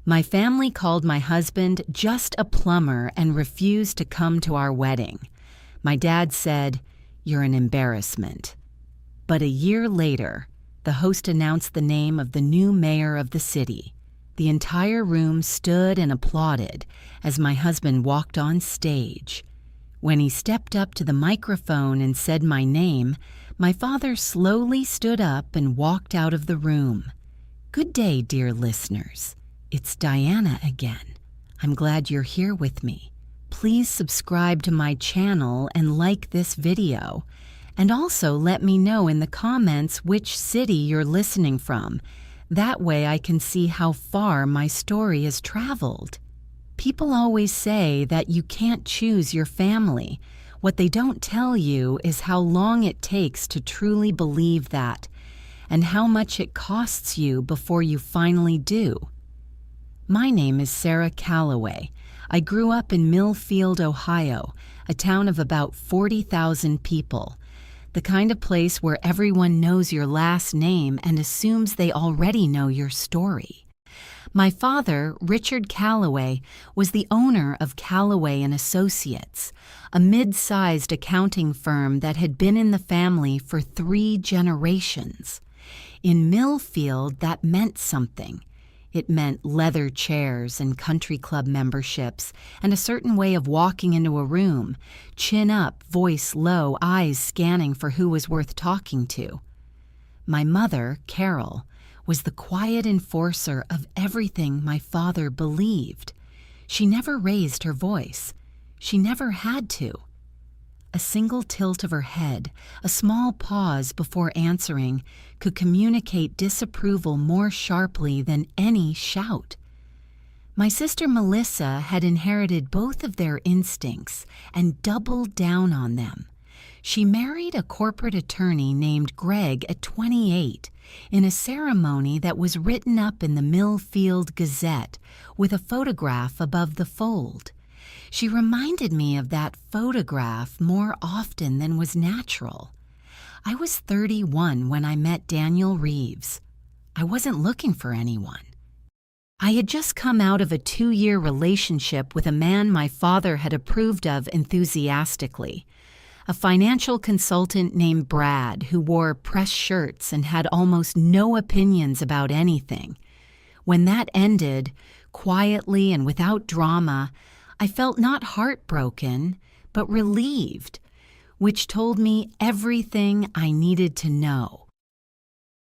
My family called my husband just a plumber and refused to come to our wedding. My dad said, "You're an embarrassment." But a year later, the host announced the name of the new mayor of the city. The entire room stood and applauded as my husband walked on stage. When he stepped up to the microphone and said my name, my father slowly stood up and walked out of the room. Good day, dear listeners. It's Diana again. I'm glad you're here with me. Please subscribe to my channel and like this video. And also let me know in the comments which city you're listening from. That way I can see how far my story has traveled. People always say that you can't choose your family. What they don't tell you is how long it takes to truly believe that, and how much it costs you before you finally do. My name is Sarah Calloway. I grew up in Millfield, Ohio, a town of about 40,000 people. The kind of place where everyone knows your last name and assumes they already know your story. My father, Richard Calloway, was the owner of Calloway and Associates, a mid-sized accounting firm that had been in the family for 3 generations. In Millfield, that meant something. It meant leather chairs and country club memberships and a certain way of walking into a room, chin up, voice low, eyes scanning for who was worth talking to. My mother, Carol, was the quiet enforcer of everything my father believed. She never raised her voice. She never had to. A single tilt of her head, a small pause before answering, could communicate disapproval more sharply than any shout. My sister Melissa had inherited both of their instincts and doubled down on them. She married a corporate attorney named Greg at 28 in a ceremony that was written up in the Millfield Gazette with a photograph above the fold. She reminded me of that photograph more often than was natural. I was 31 when I met Daniel Reeves. I wasn't looking for anyone. I had just come out of a 2-year relationship with a man my father had approved of enthusiastically, a financial consultant named Brad who wore press shirts and had almost no opinions about anything. When that ended, quietly and without drama, I felt not heartbroken, but relieved, which told me everything I needed to know.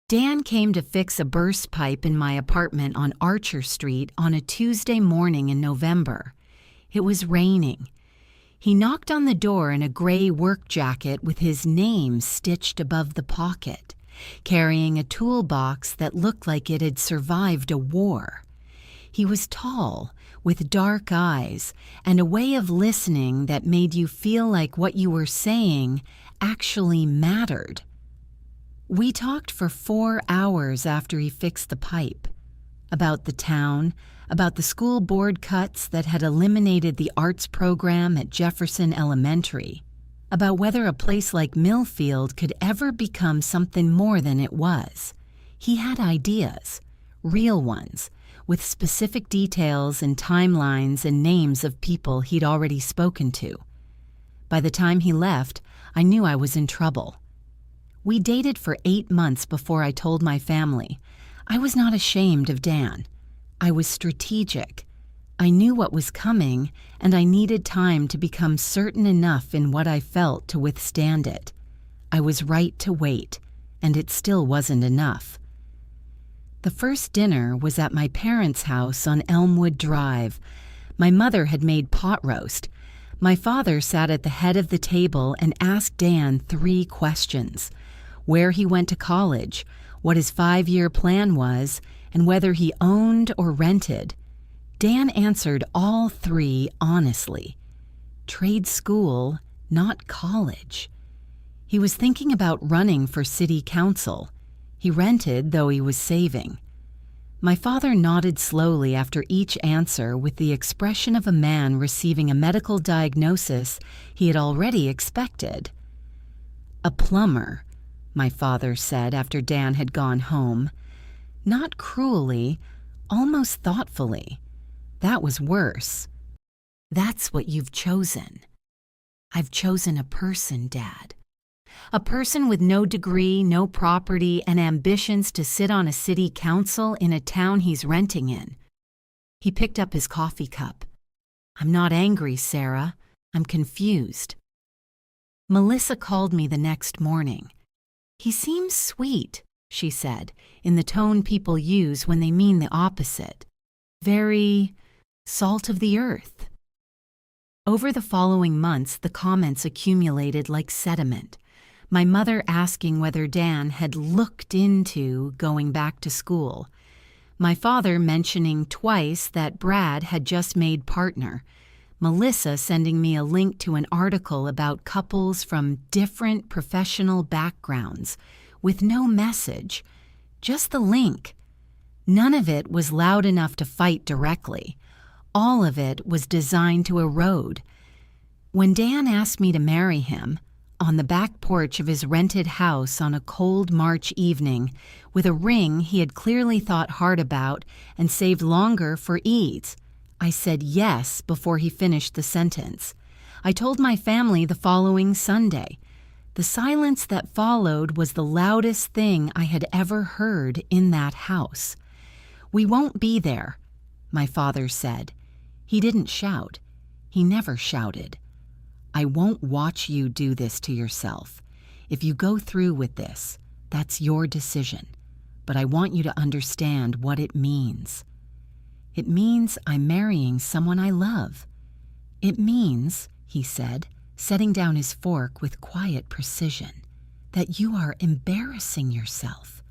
Dan came to fix a burst pipe in my apartment on Archer Street on a Tuesday morning in November. It was raining. He knocked on the door in a gray work jacket with his name stitched above the pocket, carrying a toolbox that looked like it had survived a war. He was tall, with dark eyes, and a way of listening that made you feel like what you were saying actually mattered. We talked for 4 hours after he fixed the pipe. About the town, about the school board cuts that had eliminated the arts program at Jefferson Elementary, about whether a place like Millfield could ever become something more than it was. He had ideas, real ones, with specific details and timelines and names of people he'd already spoken to. By the time he left, I knew I was in trouble. We dated for 8 months before I told my family. I was not ashamed of Dan. I was strategic. I knew what was coming, and I needed time to become certain enough in what I felt to withstand it. I was right to wait, and it still wasn't enough. The first dinner was at my parents' house on Elmwood Drive. My mother had made pot roast. My father sat at the head of the table and asked Dan 3 questions: where he went to college, what his 5-year plan was, and whether he owned or rented. Dan answered all 3 honestly. Trade school, not college. He was thinking about running for city council. He rented, though he was saving. My father nodded slowly after each answer with the expression of a man receiving a medical diagnosis he had already expected. A plumber, my father said after Dan had gone home. Not cruelly, almost thoughtfully. That was worse. That's what you've chosen. I've chosen a person, Dad. A person with no degree, no property, and ambitions to sit on a city council in a town he's renting in. He picked up his coffee cup. I'm not angry, Sarah. I'm confused. Melissa called me the next morning. He seems sweet, she said, in the tone people use when they mean the opposite. Very salt of the earth. Over the following months, the comments accumulated like sediment. My mother asking whether Dan had looked into going back to school. My father mentioning twice that Brad had just made partner. Melissa sending me a link to an article about couples from different professional backgrounds, with no message, just the link. None of it was loud enough to fight directly. All of it was designed to erode. When Dan asked me to marry him, on the back porch of his rented house on a cold March evening, with a ring he had clearly thought hard about and saved longer for ease, I said yes before he finished the sentence. I told my family the following Sunday. The silence that followed was the loudest thing I had ever heard in that house. "We won't be there," my father said. He didn't shout. He never shouted. "I won't watch you do this to yourself. If you go through with this, that's your decision. But I want you to understand what it means. It means I'm marrying someone I love. It means," he said, setting down his fork with quiet precision, "that you are embarrassing yourself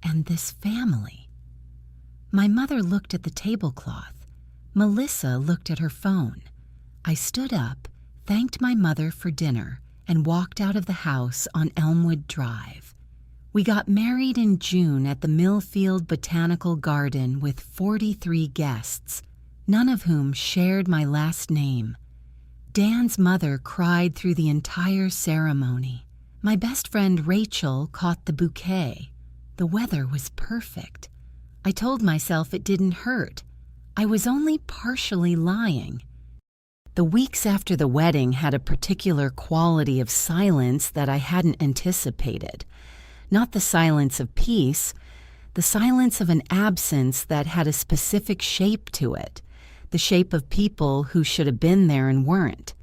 and this family." My mother looked at the tablecloth. Melissa looked at her phone. I stood up, thanked my mother for dinner, and walked out of the house on Elmwood Drive. We got married in June at the Millfield Botanical Garden with 43 guests, none of whom shared my last name. Dan's mother cried through the entire ceremony. My best friend Rachel caught the bouquet. The weather was perfect. I told myself it didn't hurt. I was only partially lying. The weeks after the wedding had a particular quality of silence that I hadn't anticipated. Not the silence of peace, the silence of an absence that had a specific shape to it, the shape of people who should have been there and weren't.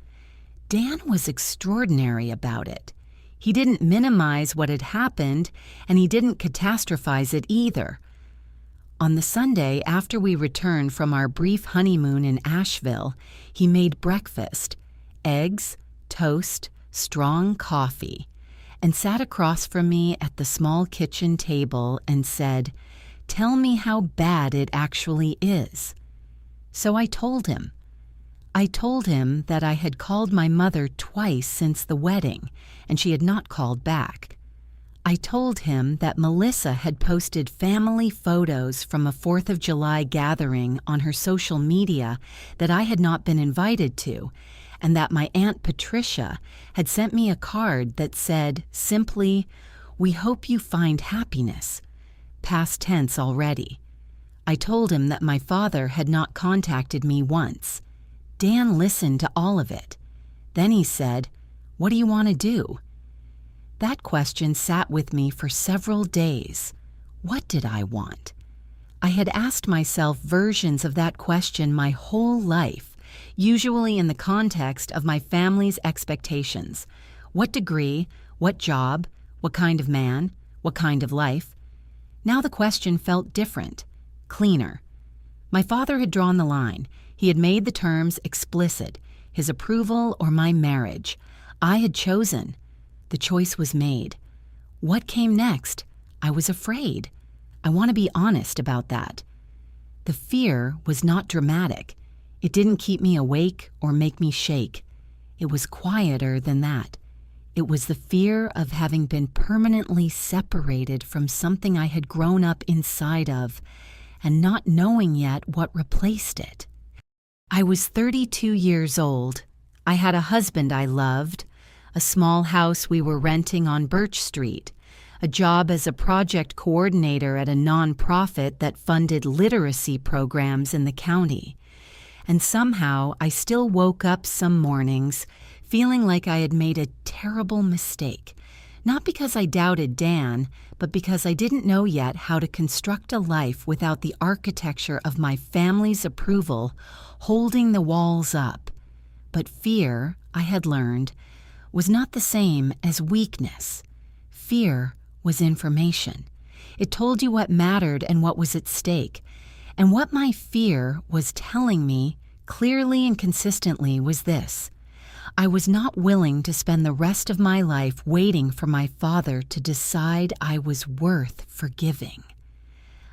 Dan was extraordinary about it. He didn't minimize what had happened, and he didn't catastrophize it either. On the Sunday after we returned from our brief honeymoon in Asheville, he made breakfast, eggs, toast, strong coffee, and sat across from me at the small kitchen table and said, "Tell me how bad it actually is." So I told him. I told him that I had called my mother twice since the wedding, and she had not called back. I told him that Melissa had posted family photos from a 4th of July gathering on her social media that I had not been invited to, and that my Aunt Patricia had sent me a card that said simply, "We hope you find happiness," past tense already. I told him that my father had not contacted me once. Dan listened to all of it. Then he said, "What do you want to do?" That question sat with me for several days. What did I want? I had asked myself versions of that question my whole life, usually in the context of my family's expectations. What degree? What job? What kind of man? What kind of life? Now the question felt different, cleaner. My father had drawn the line. He had made the terms explicit, his approval or my marriage. I had chosen. The choice was made. What came next? I was afraid. I want to be honest about that. The fear was not dramatic. It didn't keep me awake or make me shake. It was quieter than that. It was the fear of having been permanently separated from something I had grown up inside of and not knowing yet what replaced it. I was 32 years old. I had a husband I loved, a small house we were renting on Birch Street, a job as a project coordinator at a nonprofit that funded literacy programs in the county. And somehow I still woke up some mornings feeling like I had made a terrible mistake, not because I doubted Dan, but because I didn't know yet how to construct a life without the architecture of my family's approval holding the walls up. But fear, I had learned, was not the same as weakness. Fear was information. It told you what mattered and what was at stake. And what my fear was telling me, clearly and consistently, was this: I was not willing to spend the rest of my life waiting for my father to decide I was worth forgiving.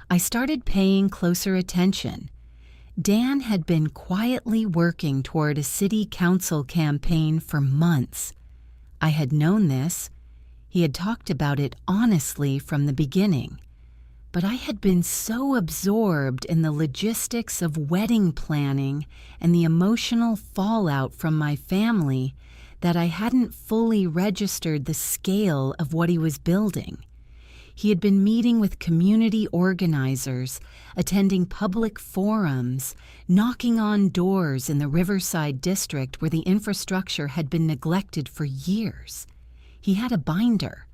I started paying closer attention. Dan had been quietly working toward a city council campaign for months. I had known this. He had talked about it honestly from the beginning. But I had been so absorbed in the logistics of wedding planning and the emotional fallout from my family that I hadn't fully registered the scale of what he was building. He had been meeting with community organizers, attending public forums, knocking on doors in the Riverside district where the infrastructure had been neglected for years. He had a binder.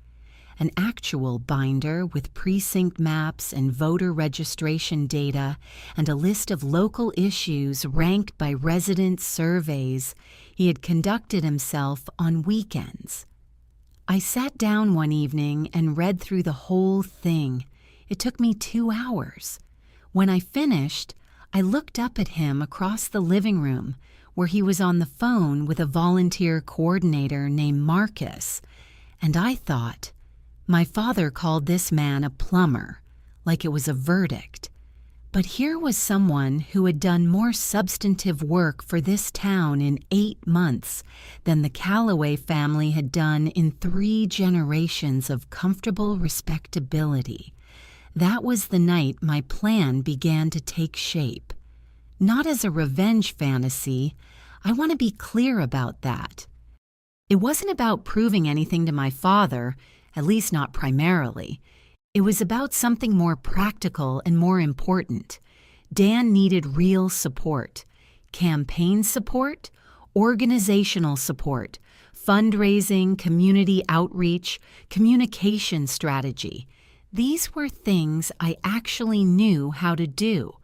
An actual binder with precinct maps and voter registration data and a list of local issues ranked by resident surveys he had conducted himself on weekends. I sat down one evening and read through the whole thing. It took me 2 hours. When I finished, I looked up at him across the living room where he was on the phone with a volunteer coordinator named Marcus, and I thought, my father called this man a plumber, like it was a verdict. But here was someone who had done more substantive work for this town in 8 months than the Calloway family had done in 3 generations of comfortable respectability. That was the night my plan began to take shape. Not as a revenge fantasy, I want to be clear about that. It wasn't about proving anything to my father, at least not primarily. It was about something more practical and more important. Dan needed real support. Campaign support, organizational support, fundraising, community outreach, communication strategy. These were things I actually knew how to do.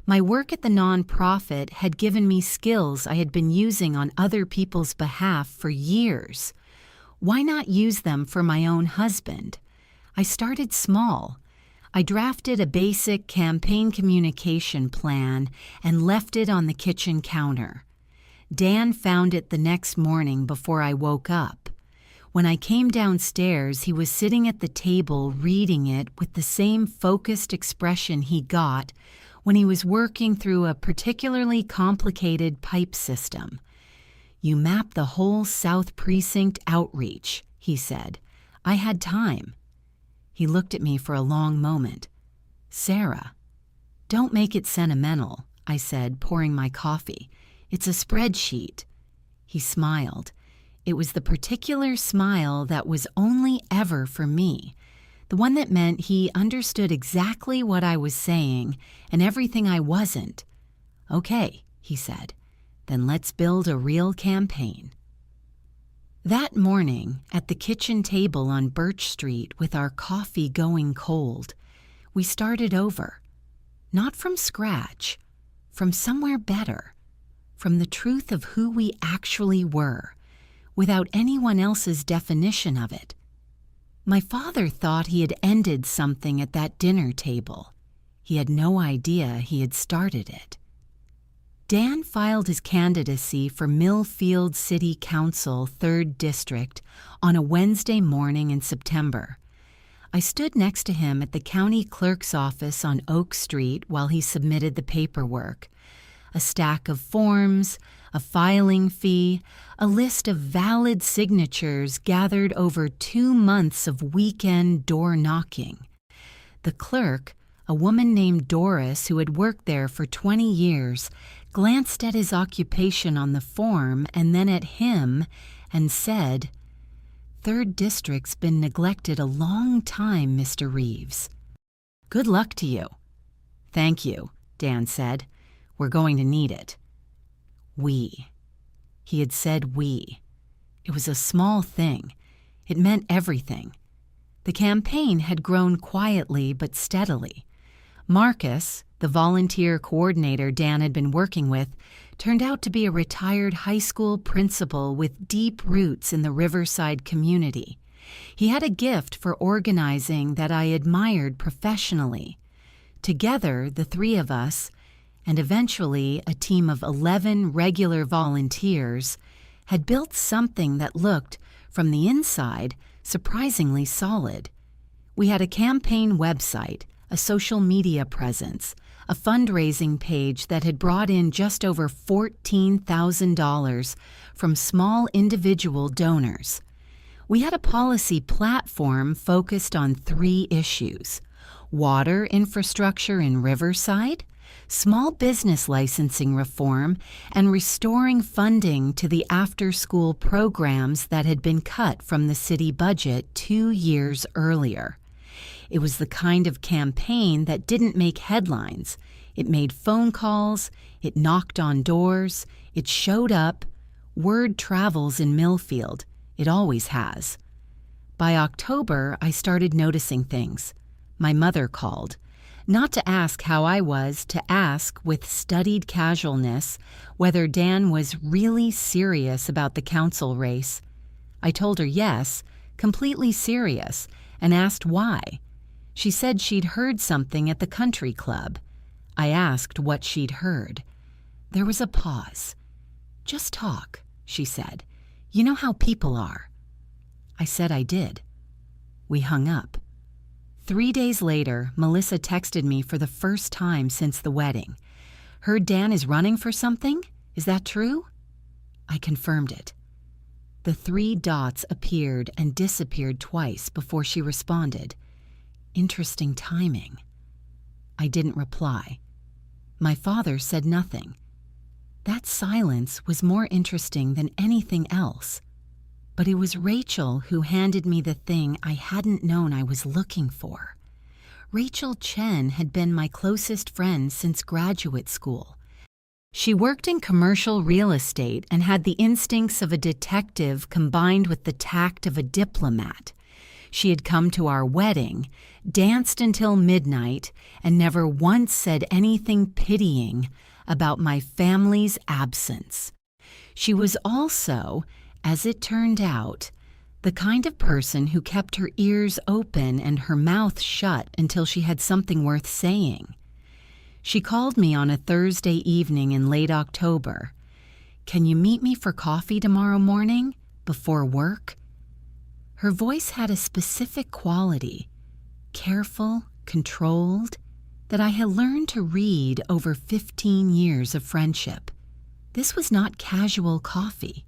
My work at the nonprofit had given me skills I had been using on other people's behalf for years. Why not use them for my own husband? I started small. I drafted a basic campaign communication plan and left it on the kitchen counter. Dan found it the next morning before I woke up. When I came downstairs, he was sitting at the table reading it with the same focused expression he got when he was working through a particularly complicated pipe system. "You map the whole South Precinct outreach," he said. I had time. He looked at me for a long moment. "Sarah, don't make it sentimental," I said, pouring my coffee. "It's a spreadsheet." He smiled. It was the particular smile that was only ever for me, the one that meant he understood exactly what I was saying and everything I wasn't. "Okay," he said. "Then let's build a real campaign." That morning, at the kitchen table on Birch Street with our coffee going cold, we started over. Not from scratch, from somewhere better, from the truth of who we actually were, without anyone else's definition of it. My father thought he had ended something at that dinner table. He had no idea he had started it. Dan filed his candidacy for Millfield City Council, 3rd District, on a Wednesday morning in September. I stood next to him at the county clerk's office on Oak Street while he submitted the paperwork. A stack of forms, a filing fee, a list of valid signatures gathered over 2 months of weekend door knocking. The clerk, a woman named Doris who had worked there for 20 years, glanced at his occupation on the form and then at him and said, 3rd District's been neglected a long time, Mr. Reeves." "Good luck to you." "Thank you," Dan said. "We're going to need it." We. He had said we. It was a small thing. It meant everything. The campaign had grown quietly but steadily. Marcus, the volunteer coordinator Dan had been working with, turned out to be a retired high school principal with deep roots in the Riverside community. He had a gift for organizing that I admired professionally. Together, the 3 of us, and eventually a team of 11 regular volunteers, had built something that looked, from the inside, surprisingly solid. We had a campaign website, a social media presence, a fundraising page that had brought in just over $14,000 from small individual donors. We had a policy platform focused on 3 issues: water infrastructure in Riverside, small business licensing reform, and restoring funding to the after-school programs that had been cut from the city budget 2 years earlier. It was the kind of campaign that didn't make headlines. It made phone calls, it knocked on doors, it showed up. Word travels in Millfield. It always has. By October, I started noticing things. My mother called. Not to ask how I was, to ask, with studied casualness, whether Dan was really serious about the council race. I told her yes, completely serious, and asked why. She said she'd heard something at the country club. I asked what she'd heard. There was a pause. "Just talk," she said. "You know how people are." I said I did. We hung up. 3 days later, Melissa texted me for the first time since the wedding. "Heard Dan is running for something? Is that true?" I confirmed it. The 3 dots appeared and disappeared twice before she responded. Interesting timing. I didn't reply. My father said nothing. That silence was more interesting than anything else. But it was Rachel who handed me the thing I hadn't known I was looking for. Rachel Chen had been my closest friend since graduate school. She worked in commercial real estate and had the instincts of a detective combined with the tact of a diplomat. She had come to our wedding, danced until midnight, and never once said anything pitying about my family's absence. She was also, as it turned out, the kind of person who kept her ears open and her mouth shut until she had something worth saying. She called me on a Thursday evening in late October. "Can you meet me for coffee tomorrow morning, before work?" Her voice had a specific quality, careful, controlled, that I had learned to read over 15 years of friendship. This was not casual coffee.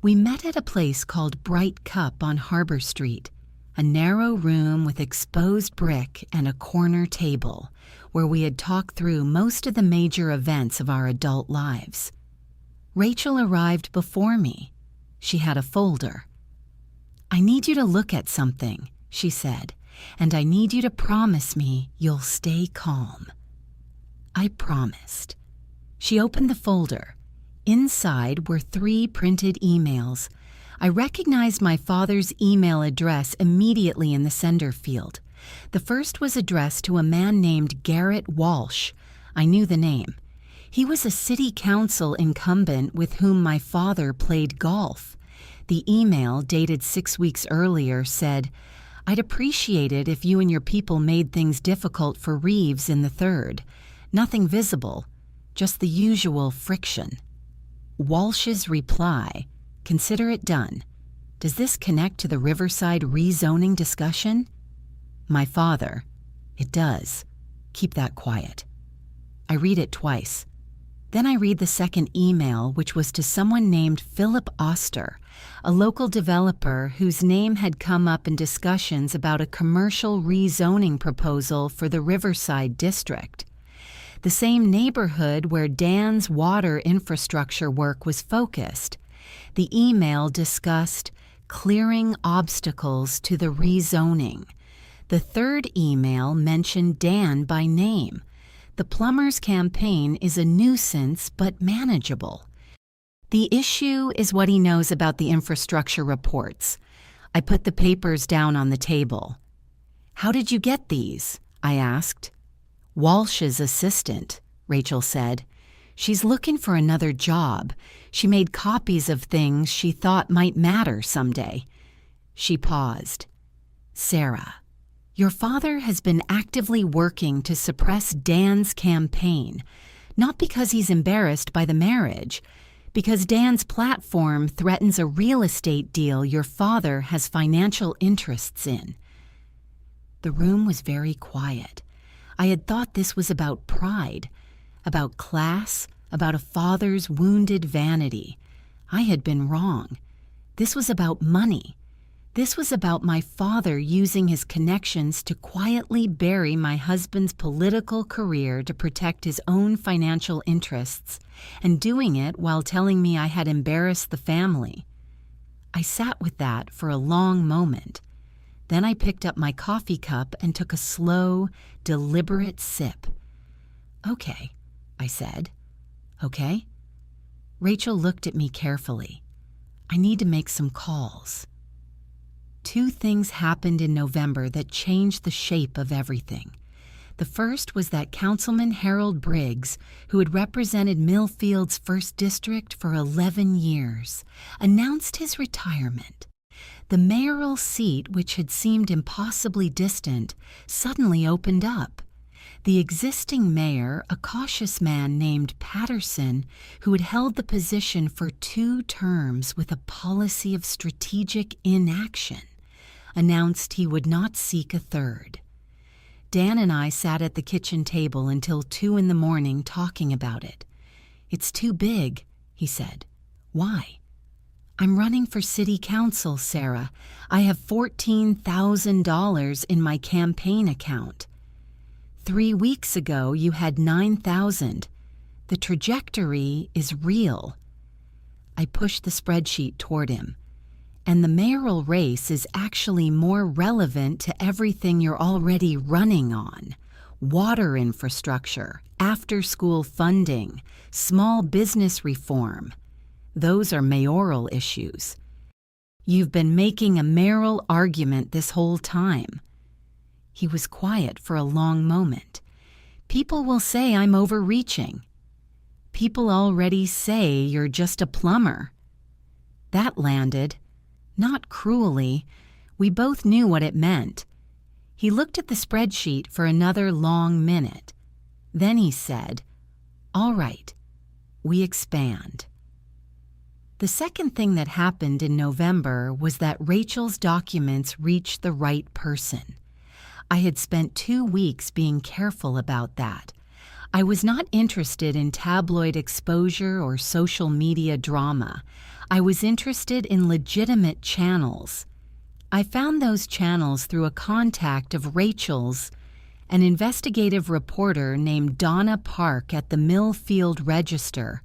We met at a place called Bright Cup on Harbor Street, a narrow room with exposed brick and a corner table, where we had talked through most of the major events of our adult lives. Rachel arrived before me. She had a folder. "I need you to look at something," she said, "and I need you to promise me you'll stay calm." I promised. She opened the folder. Inside were 3 printed emails. I recognized my father's email address immediately in the sender field. The first was addressed to a man named Garrett Walsh. I knew the name. He was a city council incumbent with whom my father played golf. The email, dated 6 weeks earlier, said, "I'd appreciate it if you and your people made things difficult for Reeves in the 3rd. Nothing visible, just the usual friction." Walsh's reply, "Consider it done. Does this connect to the Riverside rezoning discussion?" My father, "It does. Keep that quiet." I read it twice. Then I read the second email, which was to someone named Philip Oster, a local developer whose name had come up in discussions about a commercial rezoning proposal for the Riverside district, the same neighborhood where Dan's water infrastructure work was focused. The email discussed clearing obstacles to the rezoning. The third email mentioned Dan by name. The plumber's campaign is a nuisance but manageable. The issue is what he knows about the infrastructure reports. I put the papers down on the table. "How did you get these?" I asked. "Walsh's assistant," Rachel said. "She's looking for another job. She made copies of things she thought might matter someday." She paused. "Sarah, your father has been actively working to suppress Dan's campaign, not because he's embarrassed by the marriage, because Dan's platform threatens a real estate deal your father has financial interests in." The room was very quiet. I had thought this was about pride, about class, about a father's wounded vanity. I had been wrong. This was about money. This was about my father using his connections to quietly bury my husband's political career to protect his own financial interests, and doing it while telling me I had embarrassed the family. I sat with that for a long moment. Then I picked up my coffee cup and took a slow, deliberate sip. "Okay," I said. "Okay?" Rachel looked at me carefully. "I need to make some calls." Two things happened in November that changed the shape of everything. The first was that Councilman Harold Briggs, who had represented Millfield's 1st District for 11 years, announced his retirement. The mayoral seat, which had seemed impossibly distant, suddenly opened up. The existing mayor, a cautious man named Patterson, who had held the position for 2 terms with a policy of strategic inaction, announced he would not seek a third. Dan and I sat at the kitchen table until 2 in the morning talking about it. "It's too big," he said. "Why?" "I'm running for city council, Sarah. I have $14,000 in my campaign account. 3 weeks ago, you had 9,000. The trajectory is real." I pushed the spreadsheet toward him. "And the mayoral race is actually more relevant to everything you're already running on. Water infrastructure, after-school funding, small business reform. Those are mayoral issues. You've been making a mayoral argument this whole time." He was quiet for a long moment. "People will say I'm overreaching." "People already say you're just a plumber." That landed. Not cruelly. We both knew what it meant. He looked at the spreadsheet for another long minute. Then he said, "All right, we expand." The second thing that happened in November was that Rachel's documents reached the right person. I had spent 2 weeks being careful about that. I was not interested in tabloid exposure or social media drama. I was interested in legitimate channels. I found those channels through a contact of Rachel's, an investigative reporter named Donna Park at the Millfield Register,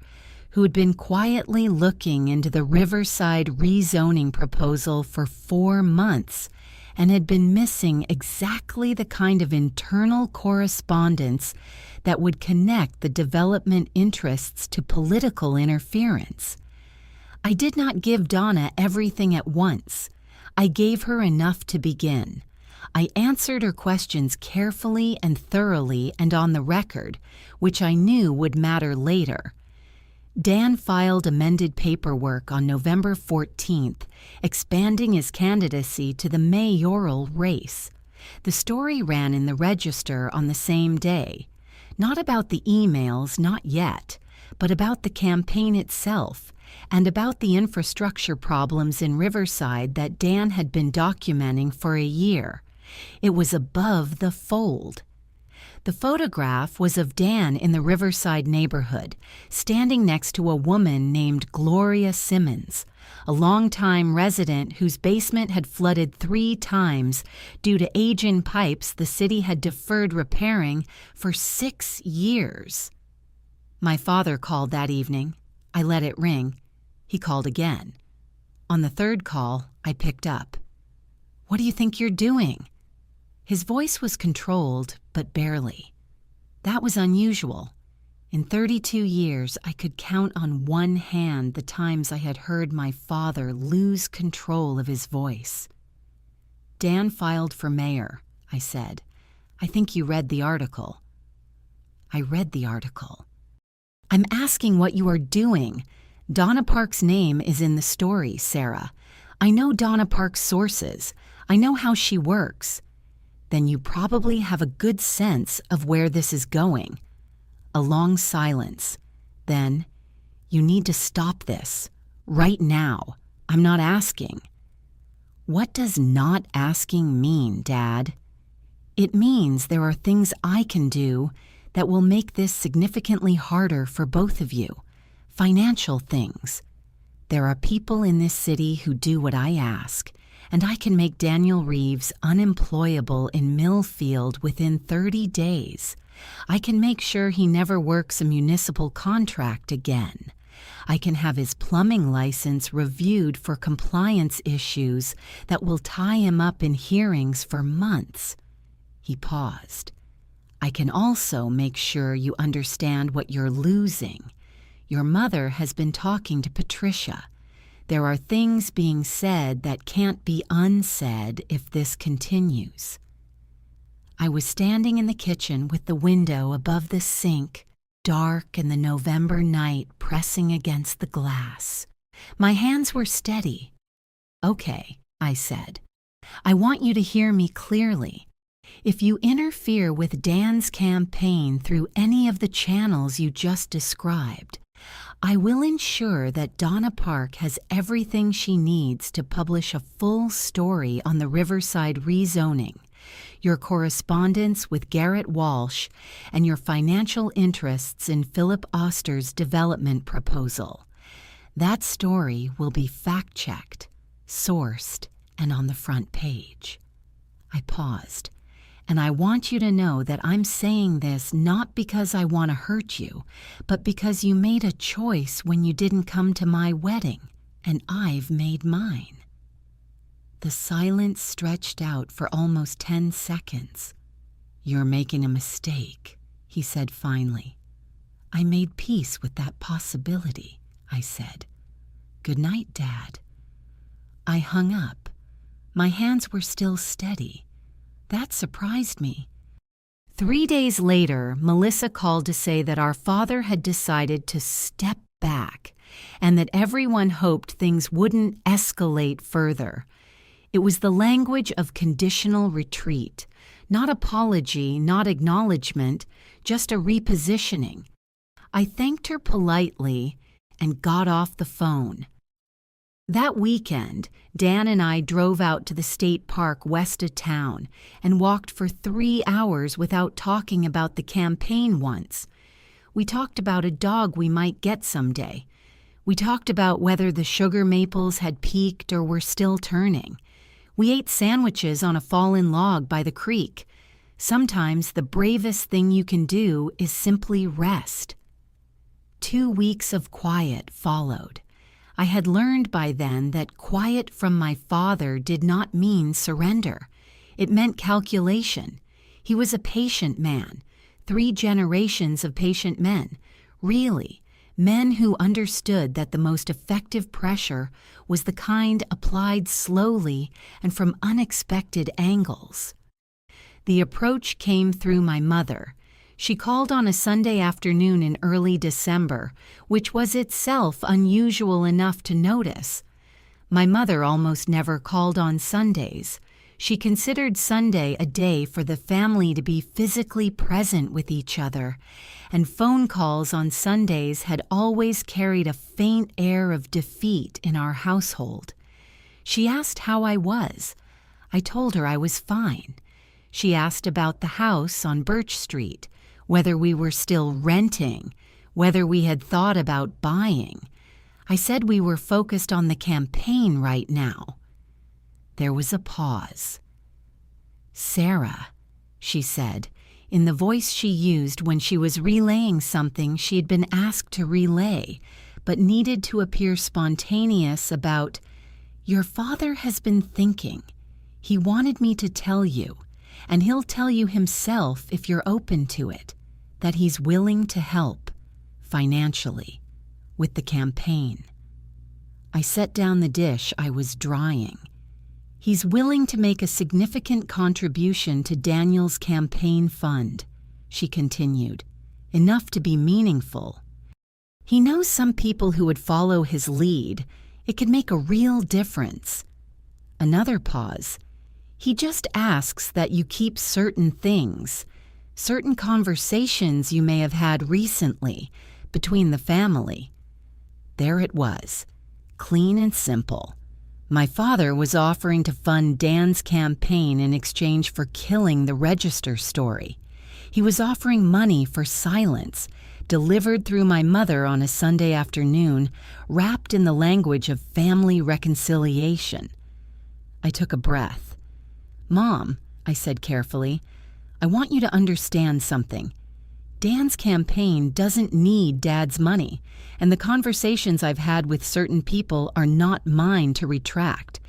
who had been quietly looking into the Riverside rezoning proposal for 4 months and had been missing exactly the kind of internal correspondence that would connect the development interests to political interference. I did not give Donna everything at once. I gave her enough to begin. I answered her questions carefully and thoroughly and on the record, which I knew would matter later. Dan filed amended paperwork on November 14th, expanding his candidacy to the mayoral race. The story ran in the Register on the same day. Not about the emails, not yet, but about the campaign itself, and about the infrastructure problems in Riverside that Dan had been documenting for a year. It was above the fold. The photograph was of Dan in the Riverside neighborhood, standing next to a woman named Gloria Simmons, a longtime resident whose basement had flooded 3 times due to age in pipes the city had deferred repairing for 6 years. My father called that evening. I let it ring. He called again. On the third call, I picked up. "What do you think you're doing?" His voice was controlled, but barely. That was unusual. In 32 years, I could count on one hand the times I had heard my father lose control of his voice. "Dan filed for mayor," I said. "I think you read the article." "I read the article." "I'm asking what you are doing. Donna Park's name is in the story, Sarah. I know Donna Park's sources. I know how she works." "Then you probably have a good sense of where this is going." A long silence. Then, "You need to stop this. Right now. I'm not asking." "What does not asking mean, Dad?" "It means there are things I can do that will make this significantly harder for both of you. Financial things. There are people in this city who do what I ask, and I can make Daniel Reeves unemployable in Millfield within 30 days. I can make sure he never works a municipal contract again. I can have his plumbing license reviewed for compliance issues that will tie him up in hearings for months." He paused. "I can also make sure you understand what you're losing. Your mother has been talking to Patricia. There are things being said that can't be unsaid if this continues." I was standing in the kitchen with the window above the sink, dark in the November night, pressing against the glass. My hands were steady. "Okay," I said. "I want you to hear me clearly. If you interfere with Dan's campaign through any of the channels you just described, I will ensure that Donna Park has everything she needs to publish a full story on the Riverside rezoning, your correspondence with Garrett Walsh, and your financial interests in Philip Oster's development proposal. That story will be fact-checked, sourced, and on the front page." I paused. "And I want you to know that I'm saying this not because I want to hurt you, but because you made a choice when you didn't come to my wedding, and I've made mine." The silence stretched out for almost 10 seconds. "You're making a mistake," he said finally. "I made peace with that possibility," I said. "Good night, Dad." I hung up. My hands were still steady. That surprised me. 3 days later, Melissa called to say that our father had decided to step back and that everyone hoped things wouldn't escalate further. It was the language of conditional retreat, not apology, not acknowledgement, just a repositioning. I thanked her politely and got off the phone. That weekend, Dan and I drove out to the state park west of town and walked for 3 hours without talking about the campaign once. We talked about a dog we might get someday. We talked about whether the sugar maples had peaked or were still turning. We ate sandwiches on a fallen log by the creek. Sometimes the bravest thing you can do is simply rest. 2 weeks of quiet followed. I had learned by then that quiet from my father did not mean surrender. It meant calculation. He was a patient man, 3 generations of patient men, really, men who understood that the most effective pressure was the kind applied slowly and from unexpected angles. The approach came through my mother. She called on a Sunday afternoon in early December, which was itself unusual enough to notice. My mother almost never called on Sundays. She considered Sunday a day for the family to be physically present with each other, and phone calls on Sundays had always carried a faint air of defeat in our household. She asked how I was. I told her I was fine. She asked about the house on Birch Street, whether we were still renting, whether we had thought about buying. I said we were focused on the campaign right now. There was a pause. "Sarah," she said, in the voice she used when she was relaying something she had been asked to relay, but needed to appear spontaneous about, "Your father has been thinking. He wanted me to tell you, and he'll tell you himself if you're open to it, that he's willing to help, financially, with the campaign." I set down the dish I was drying. "He's willing to make a significant contribution to Daniel's campaign fund," she continued, "enough to be meaningful. He knows some people who would follow his lead. It could make a real difference." Another pause. "He just asks that you keep certain things, certain conversations you may have had recently between the family." There it was, clean and simple. My father was offering to fund Dan's campaign in exchange for killing the Register story. He was offering money for silence, delivered through my mother on a Sunday afternoon, wrapped in the language of family reconciliation. I took a breath. "Mom," I said carefully, "I want you to understand something. Dan's campaign doesn't need Dad's money, and the conversations I've had with certain people are not mine to retract.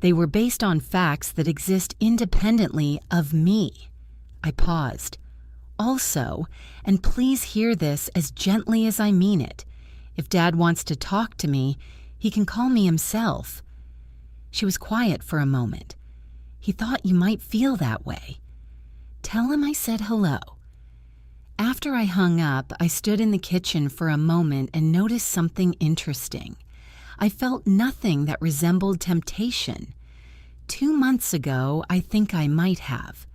They were based on facts that exist independently of me." I paused. "Also, and please hear this as gently as I mean it, if Dad wants to talk to me, he can call me himself." She was quiet for a moment. "He thought you might feel that way." "Tell him I said hello." After I hung up, I stood in the kitchen for a moment and noticed something interesting. I felt nothing that resembled temptation. 2 months ago, I think I might have.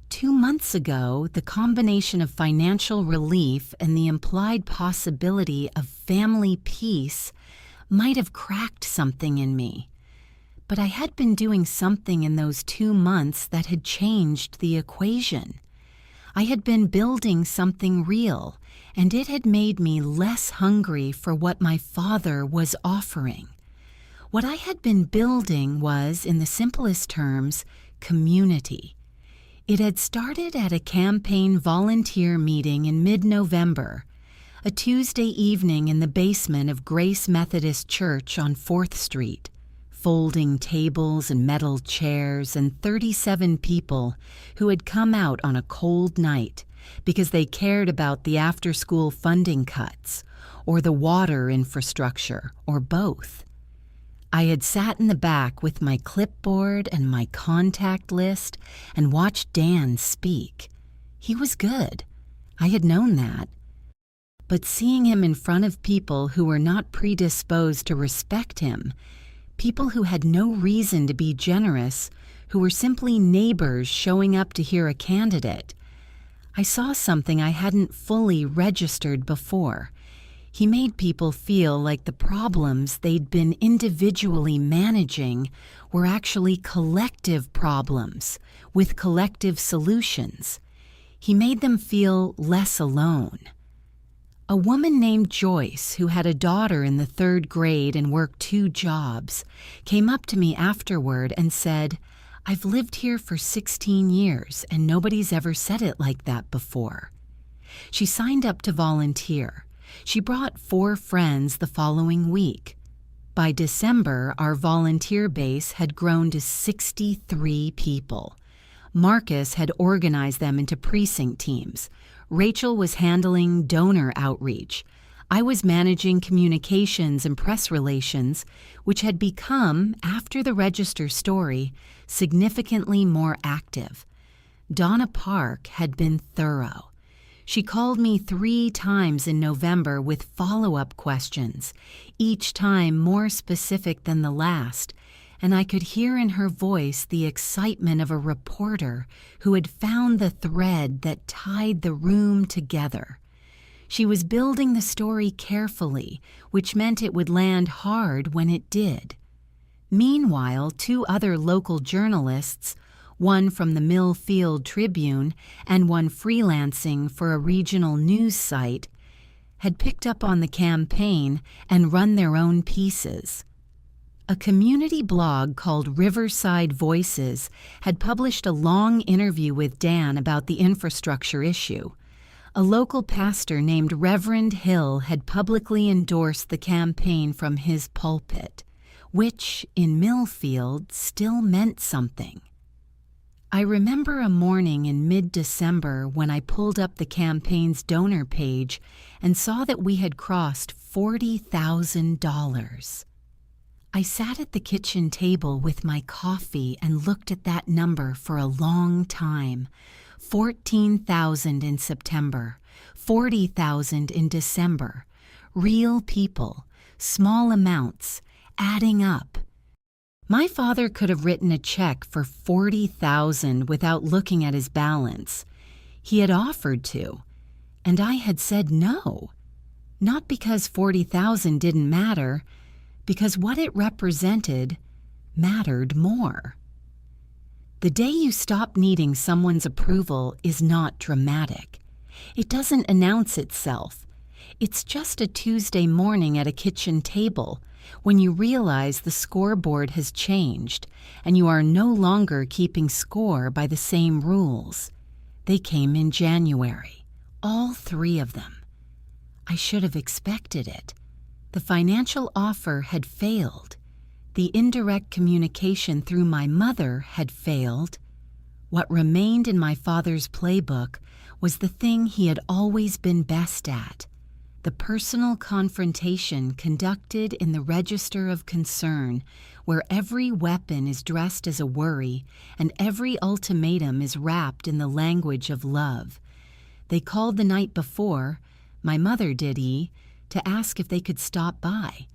2 months ago, the combination of financial relief and the implied possibility of family peace might have cracked something in me. But I had been doing something in those 2 months that had changed the equation. I had been building something real, and it had made me less hungry for what my father was offering. What I had been building was, in the simplest terms, community. It had started at a campaign volunteer meeting in mid-November, a Tuesday evening in the basement of Grace Methodist Church on 4th Street. Folding tables and metal chairs and 37 people who had come out on a cold night because they cared about the after-school funding cuts or the water infrastructure or both. I had sat in the back with my clipboard and my contact list and watched Dan speak. He was good. I had known that. But seeing him in front of people who were not predisposed to respect him, people who had no reason to be generous, who were simply neighbors showing up to hear a candidate, I saw something I hadn't fully registered before. He made people feel like the problems they'd been individually managing were actually collective problems with collective solutions. He made them feel less alone. A woman named Joyce, who had a daughter in the 3rd grade and worked 2 jobs, came up to me afterward and said, "I've lived here for 16 years and nobody's ever said it like that before." She signed up to volunteer. She brought 4 friends the following week. By December, our volunteer base had grown to 63 people. Marcus had organized them into precinct teams. Rachel was handling donor outreach. I was managing communications and press relations, which had become, after the Register story, significantly more active. Donna Park had been thorough. She called me 3 times in November with follow-up questions, each time more specific than the last, and I could hear in her voice the excitement of a reporter who had found the thread that tied the room together. She was building the story carefully, which meant it would land hard when it did. Meanwhile, 2 other local journalists, one from the Millfield Tribune and one freelancing for a regional news site, had picked up on the campaign and run their own pieces. A community blog called Riverside Voices had published a long interview with Dan about the infrastructure issue. A local pastor named Reverend Hill had publicly endorsed the campaign from his pulpit. which, in Millfield, still meant something. I remember a morning in mid-December when I pulled up the campaign's donor page and saw that we had crossed $40,000. I sat at the kitchen table with my coffee and looked at that number for a long time. 14,000 in September, 40,000 in December. Real people, small amounts, adding up. My father could have written a check for 40,000 without looking at his balance. He had offered to, and I had said no. Not because 40,000 didn't matter, because what it represented mattered more. The day you stop needing someone's approval is not dramatic. It doesn't announce itself. It's just a Tuesday morning at a kitchen table when you realize the scoreboard has changed and you are no longer keeping score by the same rules. They came in January, all three of them. I should have expected it. The financial offer had failed. The indirect communication through my mother had failed. What remained in my father's playbook was the thing he had always been best at, the personal confrontation conducted in the register of concern, where every weapon is dressed as a worry and every ultimatum is wrapped in the language of love. They called the night before, my mother did, to ask if they could stop by.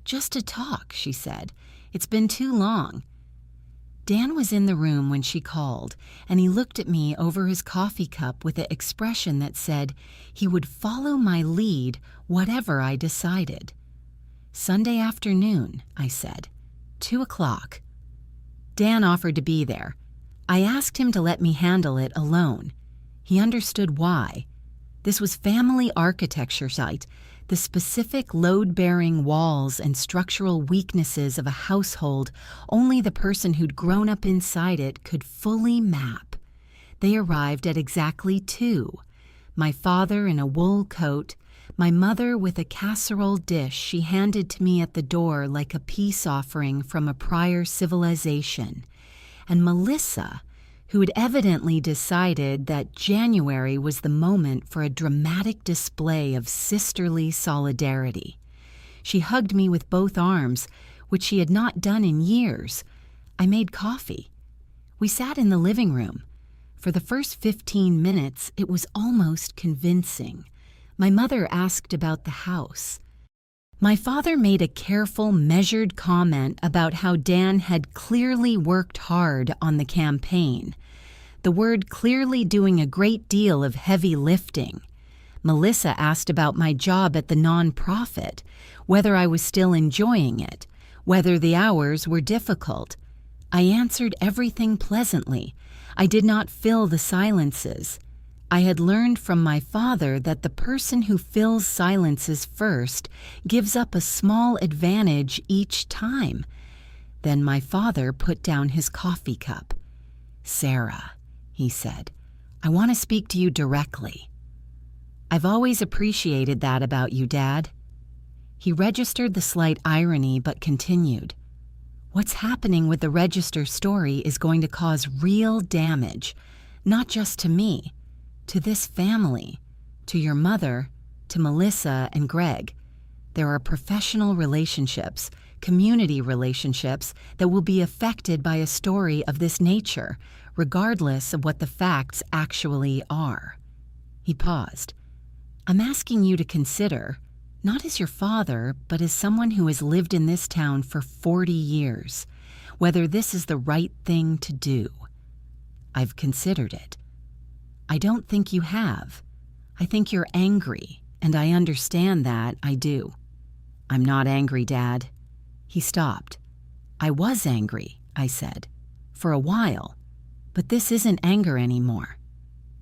"Just to talk," she said. "It's been too long." Dan was in the room when she called, and he looked at me over his coffee cup with an expression that said he would follow my lead whatever I decided. "Sunday afternoon," I said. 2:00. Dan offered to be there. I asked him to let me handle it alone. He understood why. This was family architecture site, the specific load-bearing walls and structural weaknesses of a household only the person who'd grown up inside it could fully map. They arrived at exactly 2. My father in a wool coat, my mother with a casserole dish she handed to me at the door like a peace offering from a prior civilization, and Melissa, who had evidently decided that January was the moment for a dramatic display of sisterly solidarity. She hugged me with both arms, which she had not done in years. I made coffee. We sat in the living room. For the first 15 minutes, it was almost convincing. My mother asked about the house. My father made a careful, measured comment about how Dan had clearly worked hard on the campaign. The word clearly doing a great deal of heavy lifting. Melissa asked about my job at the nonprofit, whether I was still enjoying it, whether the hours were difficult. I answered everything pleasantly. I did not fill the silences. I had learned from my father that the person who fills silences first gives up a small advantage each time. Then my father put down his coffee cup. "Sarah," he said, "I want to speak to you directly." "I've always appreciated that about you, Dad." He registered the slight irony but continued. "What's happening with the Register story is going to cause real damage, not just to me, to this family, to your mother, to Melissa and Greg. There are professional relationships, community relationships that will be affected by a story of this nature, regardless of what the facts actually are." He paused. "I'm asking you to consider, not as your father, but as someone who has lived in this town for 40 years, whether this is the right thing to do." "I've considered it." "I don't think you have. I think you're angry, and I understand that, I do." "I'm not angry, Dad." He stopped. "I was angry," I said, "for a while, but this isn't anger anymore.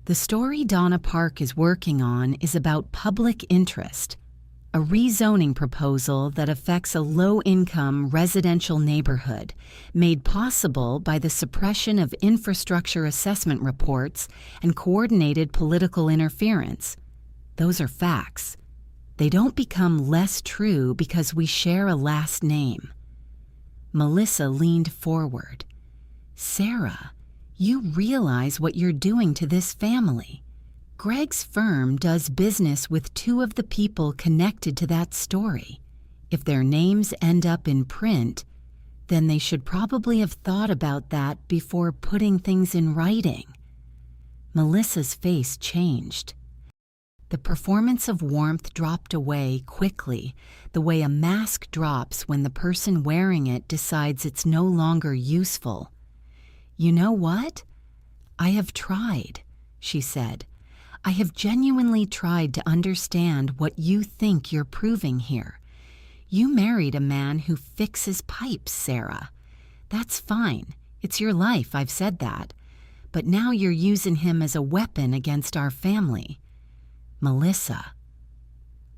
The story Donna Park is working on is about public interest, a rezoning proposal that affects a low-income residential neighborhood, made possible by the suppression of infrastructure assessment reports and coordinated political interference. Those are facts. They don't become less true because we share a last name. Melissa leaned forward. "Sarah, you realize what you're doing to this family. Greg's firm does business with two of the people connected to that story. If their names end up in print, then they should probably have thought about that before putting things in writing." Melissa's face changed. The performance of warmth dropped away quickly, the way a mask drops when the person wearing it decides it's no longer useful. "You know what? I have tried," she said. "I have genuinely tried to understand what you think you're proving here. You married a man who fixes pipes, Sarah. That's fine. It's your life, I've said that. But now you're using him as a weapon against our family." "Melissa."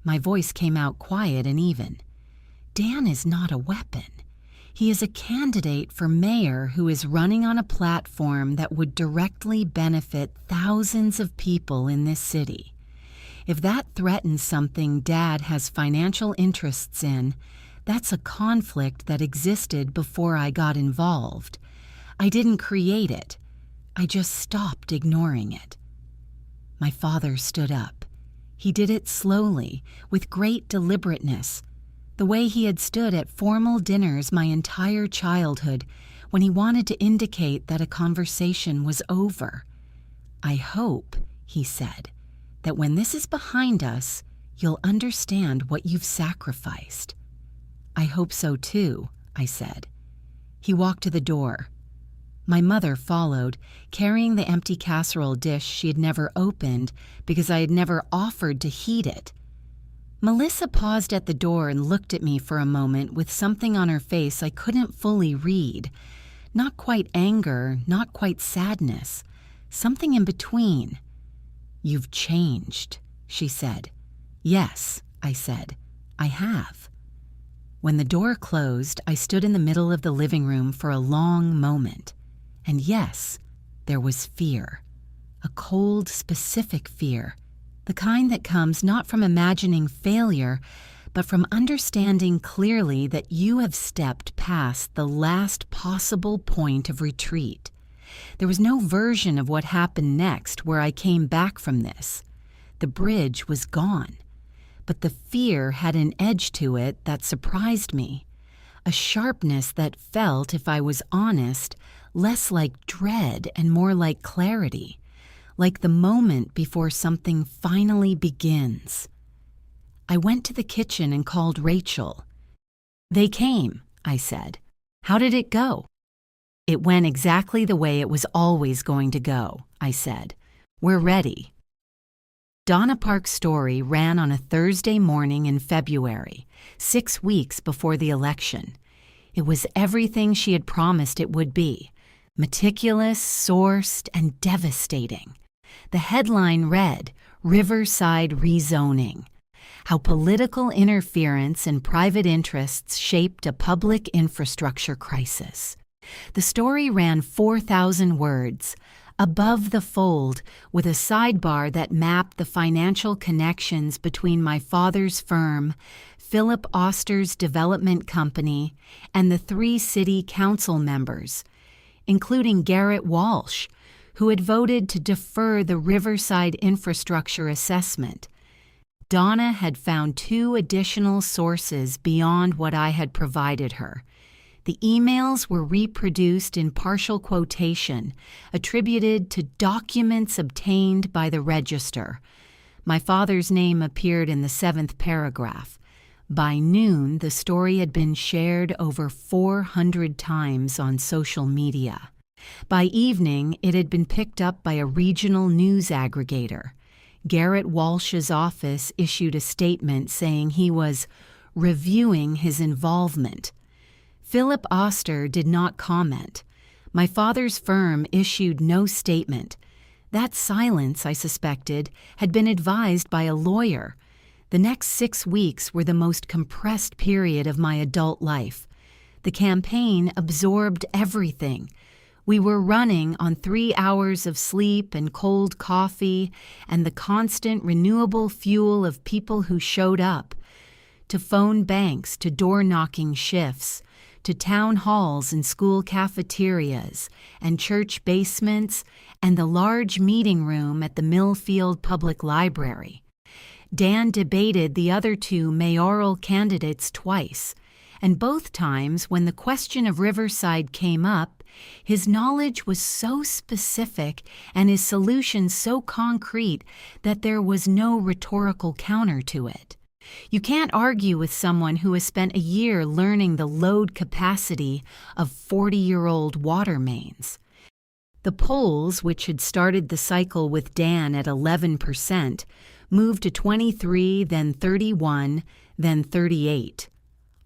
My voice came out quiet and even. "Dan is not a weapon. He is a candidate for mayor who is running on a platform that would directly benefit thousands of people in this city. If that threatens something Dad has financial interests in, that's a conflict that existed before I got involved. I didn't create it. I just stopped ignoring it." My father stood up. He did it slowly, with great deliberateness, the way he had stood at formal dinners my entire childhood when he wanted to indicate that a conversation was over. "I hope," he said, "that when this is behind us, you'll understand what you've sacrificed." "I hope so too," I said. He walked to the door. My mother followed, carrying the empty casserole dish she had never opened because I had never offered to heat it. Melissa paused at the door and looked at me for a moment with something on her face I couldn't fully read. Not quite anger, not quite sadness, something in between. "You've changed," she said. "Yes," I said, "I have." When the door closed, I stood in the middle of the living room for a long moment. And yes, there was fear. A cold, specific fear. The kind that comes not from imagining failure, but from understanding clearly that you have stepped past the last possible point of retreat. There was no version of what happened next where I came back from this. The bridge was gone. But the fear had an edge to it that surprised me. A sharpness that felt, if I was honest, less like dread and more like clarity, like the moment before something finally begins. I went to the kitchen and called Rachel. "They came," I said. "How did it go?" "It went exactly the way it was always going to go," I said. "We're ready." Donna Park's story ran on a Thursday morning in February, 6 weeks before the election. It was everything she had promised it would be. Meticulous, sourced, and devastating. The headline read, "Riverside Rezoning." How political interference and private interests shaped a public infrastructure crisis. The story ran 4,000 words, above the fold, with a sidebar that mapped the financial connections between my father's firm, Philip Oster's development company, and the 3 city council members, including Garrett Walsh, who had voted to defer the Riverside infrastructure assessment. Donna had found 2 additional sources beyond what I had provided her. The emails were reproduced in partial quotation, attributed to documents obtained by the Register. My father's name appeared in the 7th paragraph. By noon, the story had been shared over 400 times on social media. By evening, it had been picked up by a regional news aggregator. Garrett Walsh's office issued a statement saying he was reviewing his involvement. Philip Oster did not comment. My father's firm issued no statement. That silence, I suspected, had been advised by a lawyer. The next 6 weeks were the most compressed period of my adult life. The campaign absorbed everything. We were running on 3 hours of sleep and cold coffee and the constant renewable fuel of people who showed up. To phone banks, to door-knocking shifts, to town halls and school cafeterias and church basements and the large meeting room at the Millfield Public Library. Dan debated the other two mayoral candidates twice, and both times when the question of Riverside came up, his knowledge was so specific and his solution so concrete that there was no rhetorical counter to it. You can't argue with someone who has spent a year learning the load capacity of 40-year-old water mains. The polls, which had started the cycle with Dan at 11%, moved to 23, then 31, then 38.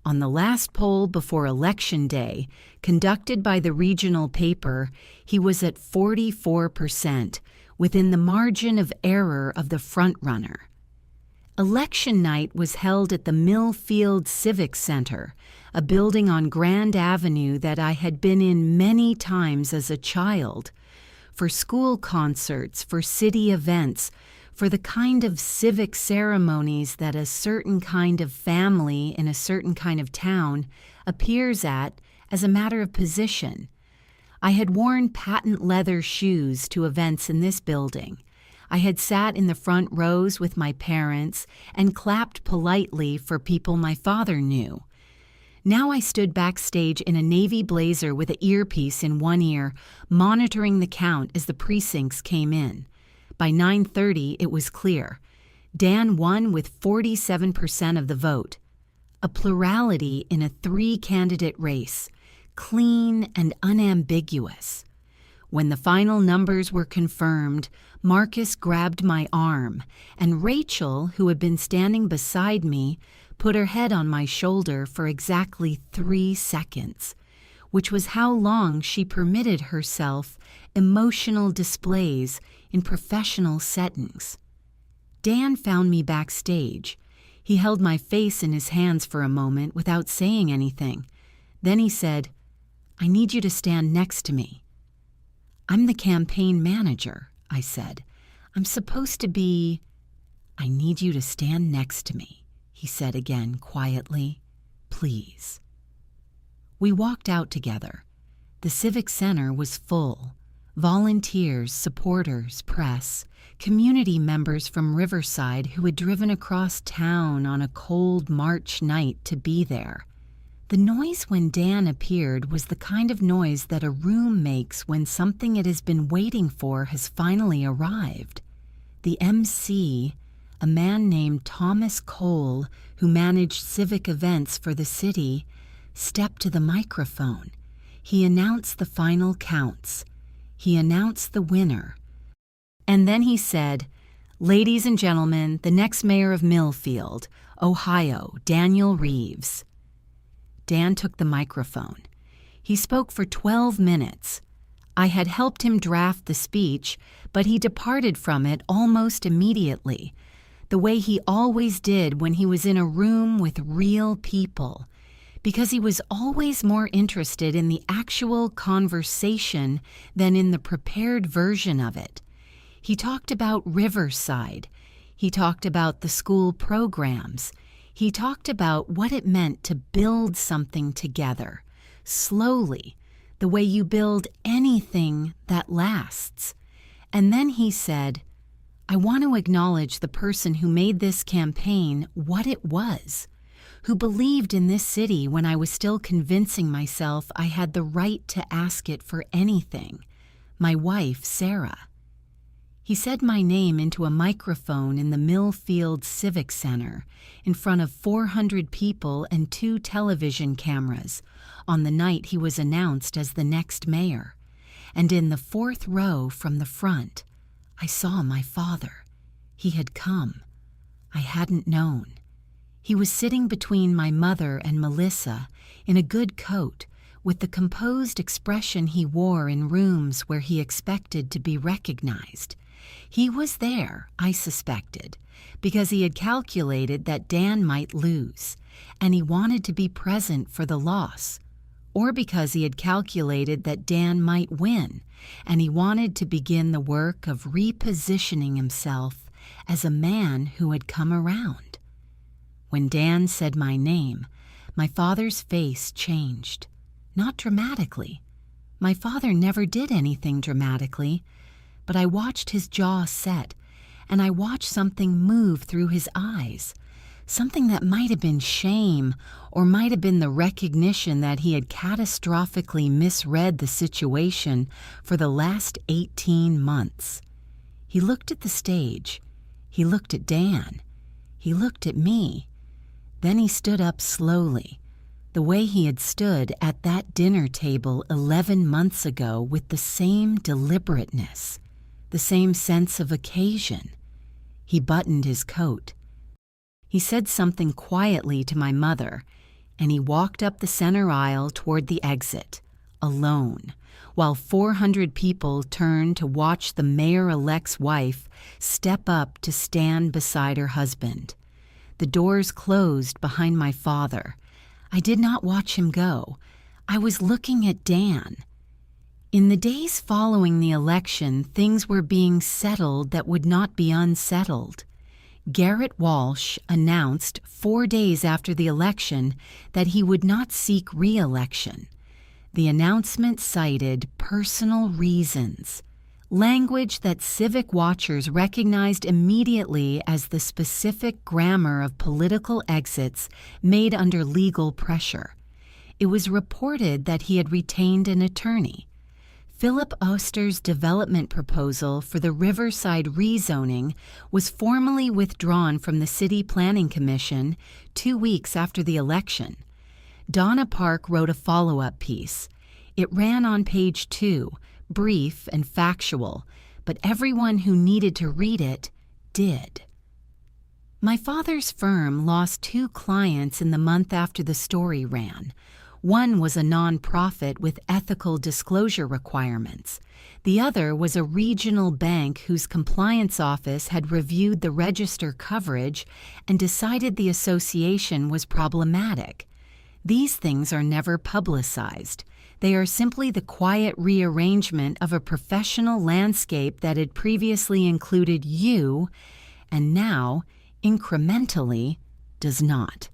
On the last poll before Election Day, conducted by the regional paper, he was at 44%, within the margin of error of the frontrunner. Election night was held at the Millfield Civic Center, a building on Grand Avenue that I had been in many times as a child, for school concerts, for city events, for the kind of civic ceremonies that a certain kind of family in a certain kind of town appears at as a matter of position. I had worn patent leather shoes to events in this building. I had sat in the front rows with my parents and clapped politely for people my father knew. Now I stood backstage in a navy blazer with an earpiece in one ear, monitoring the count as the precincts came in. By 9:30, it was clear. Dan won with 47% of the vote. A plurality in a three-candidate race, clean and unambiguous. When the final numbers were confirmed, Marcus grabbed my arm, and Rachel, who had been standing beside me, put her head on my shoulder for exactly 3 seconds, which was how long she permitted herself emotional displays in professional settings. Dan found me backstage. He held my face in his hands for a moment without saying anything. Then he said, "I need you to stand next to me." "I'm the campaign manager," I said. "I'm supposed to be—" "I need you to stand next to me," he said again quietly. "Please." We walked out together. The Civic Center was full. Volunteers, supporters, press, community members from Riverside who had driven across town on a cold March night to be there. The noise when Dan appeared was the kind of noise that a room makes when something it has been waiting for has finally arrived. The MC, a man named Thomas Cole, who managed civic events for the city, stepped to the microphone. He announced the final counts. He announced the winner. And then he said, "Ladies and gentlemen, the next mayor of Millfield, Ohio, Daniel Reeves." Dan took the microphone. He spoke for 12 minutes. I had helped him draft the speech, but he departed from it almost immediately, the way he always did when he was in a room with real people, because he was always more interested in the actual conversation than in the prepared version of it. He talked about Riverside. He talked about the school programs. He talked about what it meant to build something together, slowly, the way you build anything that lasts. And then he said, "I want to acknowledge the person who made this campaign what it was, who believed in this city when I was still convincing myself I had the right to ask it for anything, my wife, Sarah." He said my name into a microphone in the Millfield Civic Center in front of 400 people and 2 television cameras on the night he was announced as the next mayor. And in the 4th row from the front, I saw my father. He had come. I hadn't known. He was sitting between my mother and Melissa in a good coat, with the composed expression he wore in rooms where he expected to be recognized. He was there, I suspected, because he had calculated that Dan might lose, and he wanted to be present for the loss, or because he had calculated that Dan might win, and he wanted to begin the work of repositioning himself as a man who had come around. When Dan said my name, My father's face changed. Not dramatically. My father never did anything dramatically, but I watched his jaw set, and I watched something move through his eyes, something that might have been shame or might have been the recognition that he had catastrophically misread the situation for the last 18 months. He looked at the stage. He looked at Dan. He looked at me. Then he stood up slowly, the way he had stood at that dinner table 11 months ago, with the same deliberateness, the same sense of occasion. He buttoned his coat. He said something quietly to my mother, and he walked up the center aisle toward the exit, alone, while 400 people turned to watch the mayor-elect's wife step up to stand beside her husband. The doors closed behind my father. I did not watch him go. I was looking at Dan. In the days following the election, things were being settled that would not be unsettled. Garrett Walsh announced 4 days after the election that he would not seek re-election. The announcement cited personal reasons, language that civic watchers recognized immediately as the specific grammar of political exits made under legal pressure. It was reported that he had retained an attorney. Philip Oster's development proposal for the Riverside rezoning was formally withdrawn from the City Planning Commission 2 weeks after the election. Donna Park wrote a follow-up piece. It ran on page 2, brief and factual, but everyone who needed to read it did. My father's firm lost 2 clients in the month after the story ran. One was a nonprofit with ethical disclosure requirements. The other was a regional bank whose compliance office had reviewed the register coverage and decided the association was problematic. These things are never publicized. They are simply the quiet rearrangement of a professional landscape that had previously included you and now, incrementally, does not.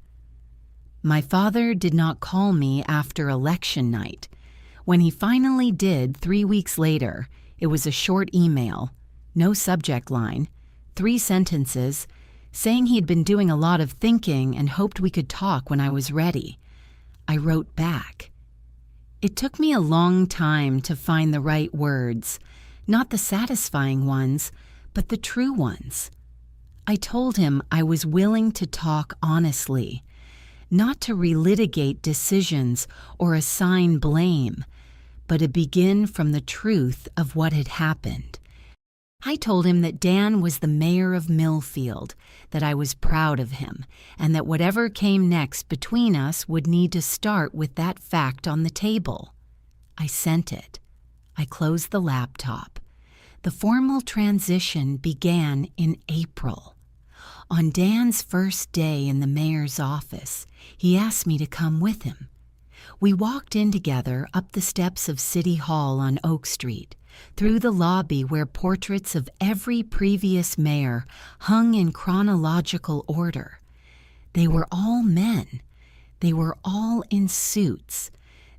My father did not call me after election night. When he finally did 3 weeks later, it was a short email, no subject line, 3 sentences, saying he'd been doing a lot of thinking and hoped we could talk when I was ready. I wrote back. It took me a long time to find the right words, not the satisfying ones, but the true ones. I told him I was willing to talk honestly, not to relitigate decisions or assign blame, but to begin from the truth of what had happened. I told him that Dan was the mayor of Millfield, that I was proud of him, and that whatever came next between us would need to start with that fact on the table. I sent it. I closed the laptop. The formal transition began in April. On Dan's first day in the mayor's office, he asked me to come with him. We walked in together up the steps of City Hall on Oak Street, through the lobby where portraits of every previous mayor hung in chronological order. They were all men. They were all in suits.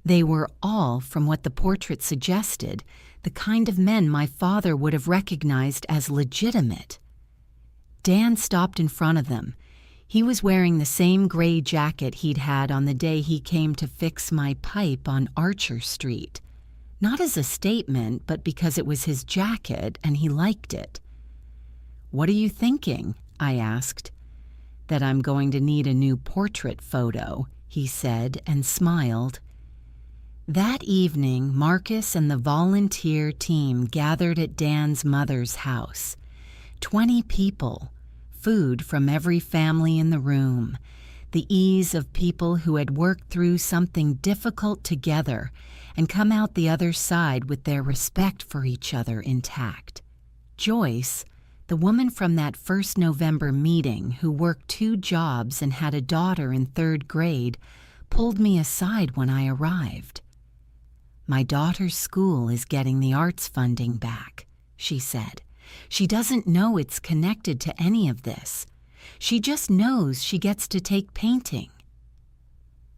They were all, from what the portrait suggested, the kind of men my father would have recognized as legitimate. Dan stopped in front of them. He was wearing the same gray jacket he'd had on the day he came to fix my pipe on Archer Street. Not as a statement, but because it was his jacket and he liked it. "What are you thinking?" I asked. "That I'm going to need a new portrait photo," he said and smiled. That evening, Marcus and the volunteer team gathered at Dan's mother's house. 20 people, food from every family in the room, the ease of people who had worked through something difficult together and come out the other side with their respect for each other intact. Joyce, the woman from that first November meeting who worked 2 jobs and had a daughter in 3rd grade, pulled me aside when I arrived. "My daughter's school is getting the arts funding back," she said. "She doesn't know it's connected to any of this. She just knows she gets to take painting."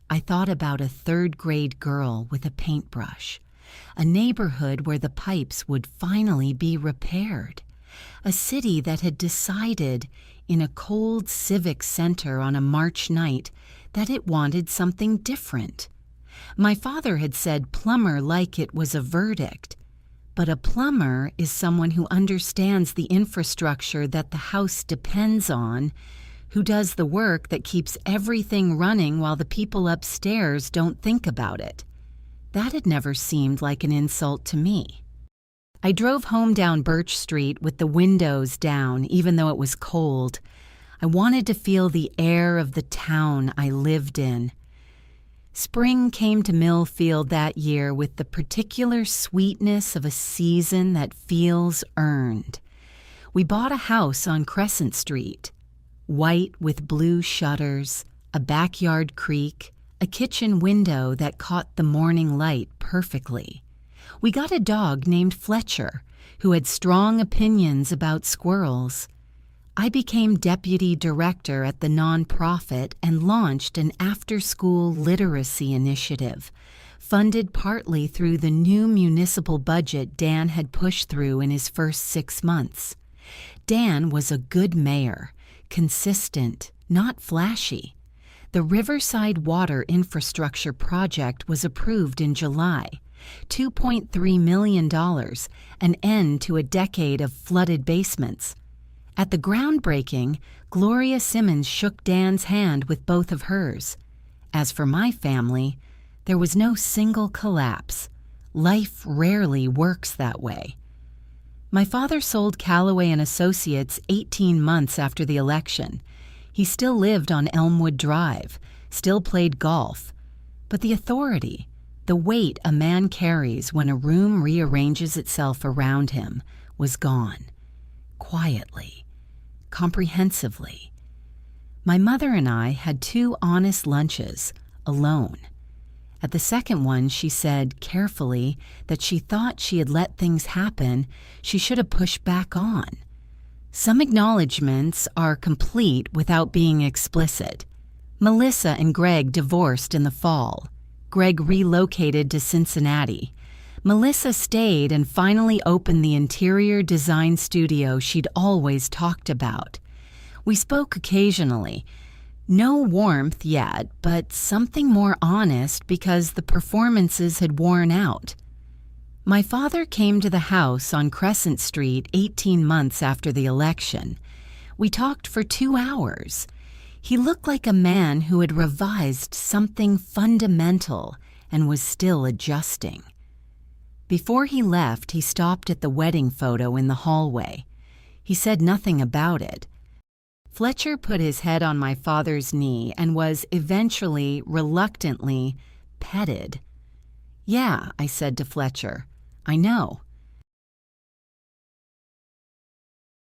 I thought about a third-grade girl with a paintbrush, a neighborhood where the pipes would finally be repaired, a city that had decided in a cold civic center on a March night that it wanted something different. My father had said plumber like it was a verdict, but a plumber is someone who understands the infrastructure that the house depends on, who does the work that keeps everything running while the people upstairs don't think about it. That had never seemed like an insult to me. I drove home down Birch Street with the windows down, even though it was cold. I wanted to feel the air of the town I lived in. Spring came to Millfield that year with the particular sweetness of a season that feels earned. We bought a house on Crescent Street, white with blue shutters, a backyard creek, a kitchen window that caught the morning light perfectly. We got a dog named Fletcher, who had strong opinions about squirrels. I became deputy director at the nonprofit and launched an after-school literacy initiative, funded partly through the new municipal budget Dan had pushed through in his first 6 months. Dan was a good mayor, consistent, not flashy. The Riverside Water Infrastructure Project was approved in July. $2.3 million, an end to a decade of flooded basements. At the groundbreaking, Gloria Simmons shook Dan's hand with both of hers. As for my family, there was no single collapse. Life rarely works that way. My father sold Callaway & Associates 18 months after the election. He still lived on Elmwood Drive, still played golf. But the authority, the weight a man carries when a room rearranges itself around him, was gone. Quietly, comprehensively. My mother and I had 2 honest lunches, alone. At the second one, she said, carefully, that she thought she had let things happen she should have pushed back on. Some acknowledgments are complete without being explicit. Melissa and Greg divorced in the fall. Greg relocated to Cincinnati. Melissa stayed and finally opened the interior design studio she'd always talked about. We spoke occasionally. No warmth yet, but something more honest because the performances had worn out. My father came to the house on Crescent Street 18 months after the election. We talked for 2 hours. He looked like a man who had revised something fundamental and was still adjusting. Before he left, he stopped at the wedding photo in the hallway. He said nothing about it. Fletcher put his head on my father's knee and was eventually, reluctantly, petted. "Yeah," I said to Fletcher, "I know.